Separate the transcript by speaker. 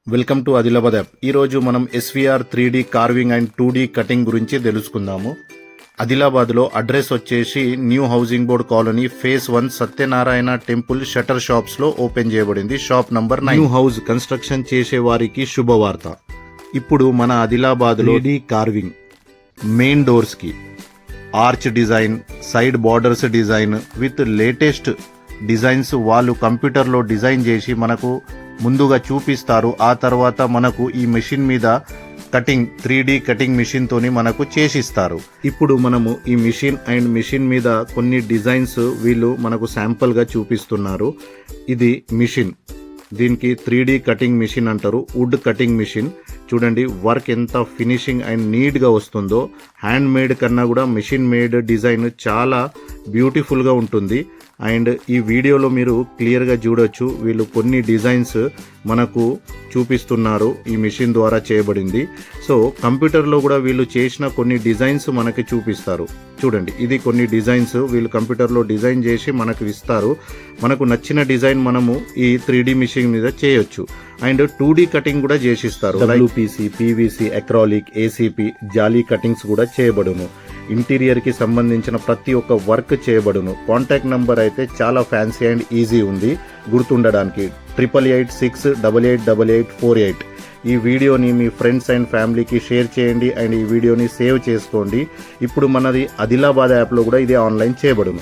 Speaker 1: Welcome to Adilabad app. ఈరోజు మనం SVR 3D carving and 2D cutting గురించి తెలుసుకుందాము. ఆదిలాబాద్లో అడ్రస్ వచ్చేసి new housing board colony phase 1 Satyanarayana temple shutter షాప్స్లో ఓపెన్ చేయబడింది. Shop number 9. New house construction చేసే వారికి శుభవార్త. ఇప్పుడు మన ఆదిలాబాద్లో 3D కార్వింగ్ మెయిన్ డోర్స్కి arch design, side borders design with latest designs వాళ్ళు కంప్యూటర్లో డిజైన్ చేసి మనకు ముందుగా చూపిస్తారు. ఆ తర్వాత మనకు ఈ మెషిన్ మీద కటింగ్ 3D కటింగ్ మెషిన్ తోని మనకు చేసిస్తారు. ఇప్పుడు మనము ఈ మెషిన్ మీద కొన్ని డిజైన్స్ వీళ్ళు మనకు శాంపుల్ గా చూపిస్తున్నారు. ఇది మెషిన్, దీనికి 3D కటింగ్ మెషిన్ అంటారు. వుడ్ కటింగ్ మెషిన్ చూడండి, వర్క్ ఎంత ఫినిషింగ్ అండ్ నీట్ గా వస్తుందో. హ్యాండ్ మేడ్ కన్నా కూడా మెషిన్ మేడ్ డిజైన్ చాలా బ్యూటిఫుల్ గా ఉంటుంది. అండ్ ఈ వీడియోలో మీరు క్లియర్గా చూడొచ్చు, వీళ్ళు కొన్ని డిజైన్స్ మనకు చూపిస్తున్నారు. ఈ మిషన్ ద్వారా చేయబడింది. సో కంప్యూటర్లో కూడా వీళ్ళు చేసిన కొన్ని డిజైన్స్ మనకి చూపిస్తారు. చూడండి, ఇది కొన్ని డిజైన్స్ వీళ్ళు కంప్యూటర్లో డిజైన్ చేసి మనకు ఇస్తారు. మనకు నచ్చిన డిజైన్ మనము ఈ 3D మిషన్ మీద చేయొచ్చు. అండ్ 2D కటింగ్ కూడా చేసిస్తారు. WPC, PVC, అక్రాలిక్, ACP, జాలీ కటింగ్స్ కూడా చేయబడును. ఇంటీరియర్ కి సంబంధించిన ప్రతి ఒక్క వర్క్ చేయబడును. కాంటాక్ట్ నంబర్ అయితే చాలా ఫ్యాన్సీ అండ్ ఈజీ ఉంది గుర్తుండడానికి. 8886888848. ఈ వీడియోని మీ ఫ్రెండ్స్ అండ్ ఫ్యామిలీకి షేర్ చేయండి అండ్ ఈ వీడియోని సేవ్ చేసుకోండి. ఇప్పుడు మనది ఆదిలాబాద్ యాప్లో కూడా ఇది ఆన్లైన్ చేయబడును.